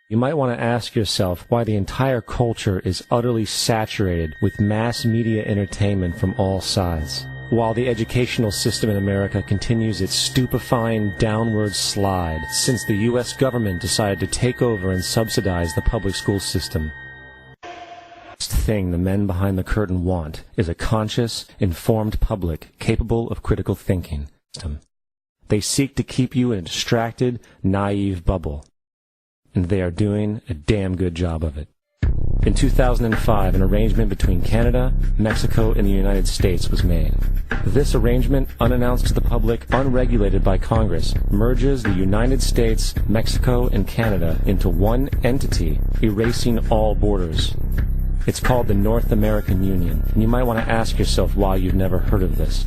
You might want to ask yourself why the entire culture is utterly saturated with mass media entertainment from all sides, while the educational system in America continues its stupefying downward slide since the U.S. government decided to take over and subsidize the public school system. The last thing the men behind the curtain want is a conscious, informed public capable of critical thinking. They seek to keep you in a distracted, naive bubble, and they are doing a damn good job of it. In 2005, an arrangement between Canada, Mexico, and the United States was made. This arrangement, unannounced to the public, unregulated by Congress, merges the United States, Mexico, and Canada into one entity, erasing all borders. It's called the North American Union, and you might want to ask yourself why you've never heard of this.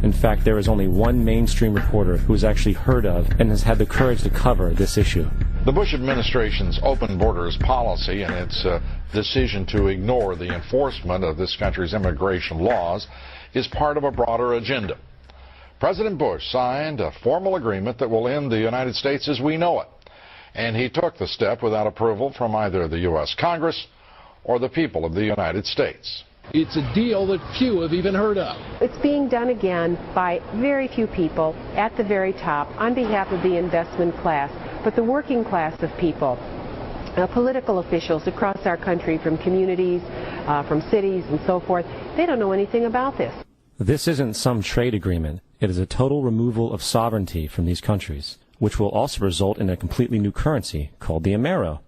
In fact, there is only one mainstream reporter who has actually heard of and has had the courage to cover this issue. The Bush administration's open borders policy and its decision to ignore the enforcement of this country's immigration laws is part of a broader agenda. President Bush signed a formal agreement that will end the United States as we know it, and he took the step without approval from either the U.S. Congress or the people of the United States. It's a deal that few have even heard of. It's being done again by very few people at the very top on behalf of the investment class, but the working class of people, political officials across our country, from communities, from cities and so forth, they don't know anything about this. This isn't some trade agreement. It is a total removal of sovereignty from these countries, which will also result in a completely new currency called the Amero.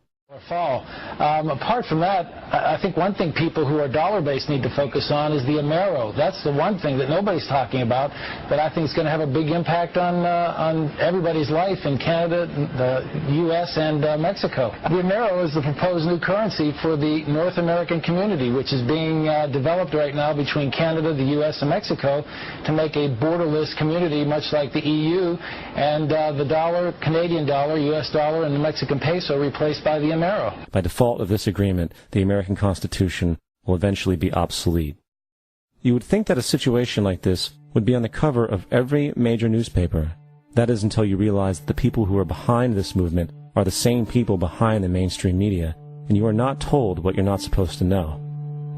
Fall. Apart from that, I think one thing people who are dollar-based need to focus on is the Amero. That's the one thing that nobody's talking about, but I think it's going to have a big impact on everybody's life in Canada, the U.S., and Mexico. The Amero is the proposed new currency for the North American community, which is being developed right now between Canada, the U.S., and Mexico to make a borderless community, much like the EU, and the dollar, Canadian dollar, U.S. dollar, and the Mexican peso replaced by the Amero. By default of this agreement, the American Constitution will eventually be obsolete. You would think that a situation like this would be on the cover of every major newspaper. That is until you realize that the people who are behind this movement are the same people behind the mainstream media, and you are not told what you're not supposed to know.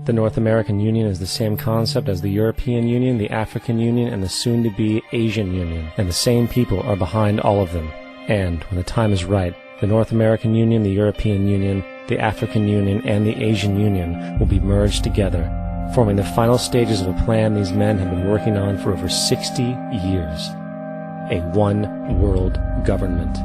The North American Union is the same concept as the European Union, the African Union, and the soon-to-be Asian Union, and the same people are behind all of them. And, when the time is right, the North American Union, the European Union, the African Union, and the Asian Union will be merged together, forming the final stages of a plan these men have been working on for over 60 years. A one-world government.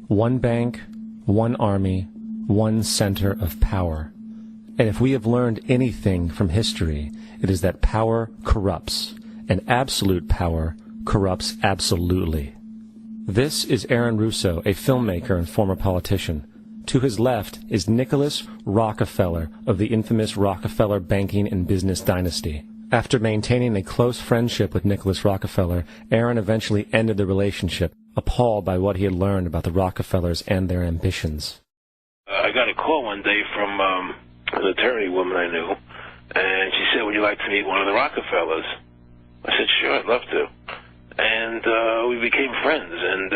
One bank, one army, one center of power. And if we have learned anything from history, it is that power corrupts, and absolute power corrupts absolutely. This is Aaron Russo, a filmmaker and former politician. To his left is Nicholas Rockefeller of the infamous Rockefeller banking and business dynasty. After maintaining a close friendship with Nicholas Rockefeller, Aaron eventually ended the relationship, appalled by what he had learned about the Rockefellers and their ambitions. I got a call one day from an attorney woman I knew, and she said, would you like to meet one of the Rockefellers? I said, sure, I'd love to. And we became friends, and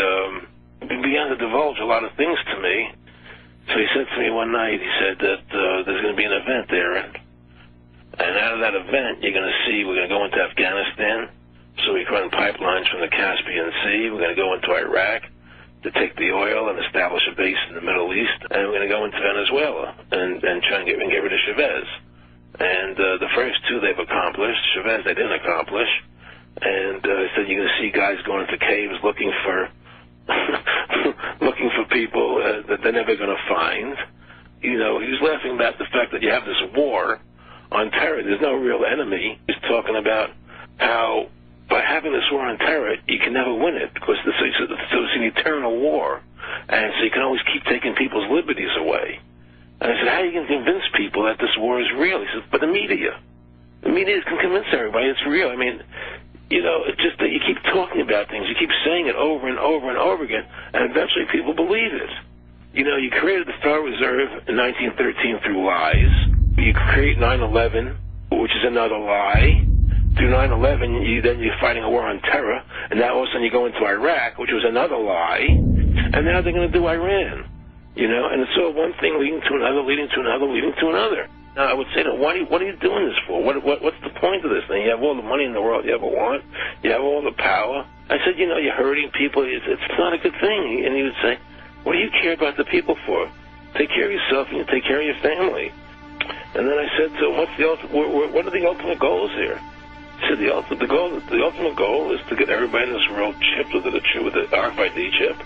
he began to divulge a lot of things to me. So he said to me one night, he said that there's going to be an event there, and out of that event, you're going to see we're going to go into Afghanistan, so we can run pipelines from the Caspian Sea. We're going to go into Iraq, to take the oil and establish a base in the Middle East, and we're going to go into Venezuela and try and get rid of Chavez. And the first two they've accomplished. Chavez they didn't accomplish. And said you're going to see guys going into caves looking for looking for people that they're never going to find. You know, he was laughing about the fact that you have this war on terror. There's no real enemy. He's talking about how by having this war on terror, you can never win it because so it's an eternal war, and so you can always keep taking people's liberties away. And I said, how are you going to convince people that this war is real? He said, but the media can convince everybody it's real. I mean, you know, it's just that you keep talking about things, you keep saying it over and over and over again, and eventually people believe it. You know, you created the Federal Reserve in 1913 through lies. You create 9/11, which is another lie. Through 9/11, you're fighting a war on terror, and now all of a sudden you go into Iraq, which was another lie, and now they're going to do Iran. You know, and it's all one thing leading to another, leading to another, leading to another. Now, I would say, what are you doing this for? What's the point of this thing? You have all the money in the world you ever want. You have all the power. I said, you know, you're hurting people. It's not a good thing. And he would say, what do you care about the people for? Take care of yourself and you take care of your family. And then I said, so what are the ultimate goals here? He said, the ultimate goal is to get everybody in this world chipped with the RFID chip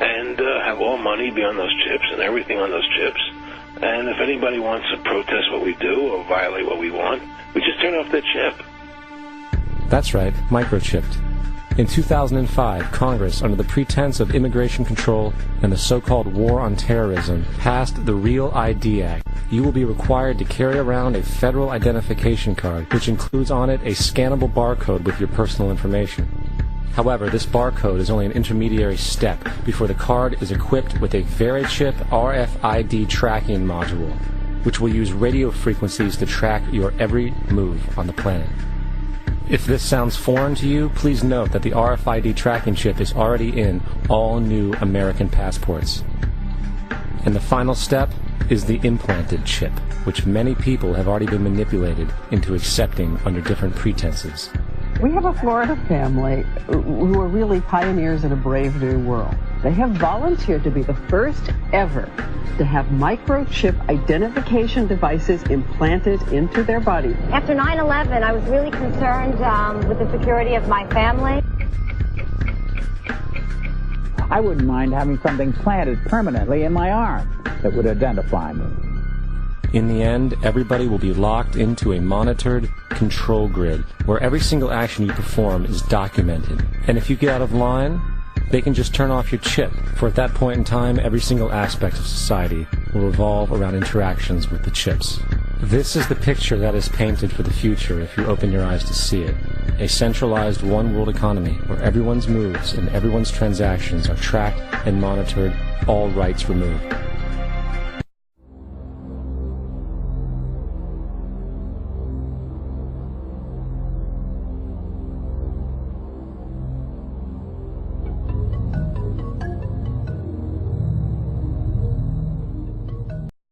and have all money be on those chips and everything on those chips. And if anybody wants to protest what we do or violate what we want, we just turn off that chip. That's right, microchipped. In 2005, Congress, under the pretense of immigration control and the so-called war on terrorism, passed the Real ID Act. You will be required to carry around a federal identification card, which includes on it a scannable barcode with your personal information. However, this barcode is only an intermediary step before the card is equipped with a VeriChip RFID tracking module, which will use radio frequencies to track your every move on the planet. If this sounds foreign to you, please note that the RFID tracking chip is already in all new American passports. And the final step is the implanted chip, which many people have already been manipulated into accepting under different pretenses. We have a Florida family who are really pioneers in a brave new world. They have volunteered to be the first ever to have microchip identification devices implanted into their body. After 9/11, I was really concerned with the security of my family. I wouldn't mind having something planted permanently in my arm that would identify me. In the end, everybody will be locked into a monitored control grid where every single action you perform is documented. And if you get out of line, they can just turn off your chip, for at that point in time, every single aspect of society will revolve around interactions with the chips. This is the picture that is painted for the future if you open your eyes to see it. A centralized one-world economy where everyone's moves and everyone's transactions are tracked and monitored, all rights removed.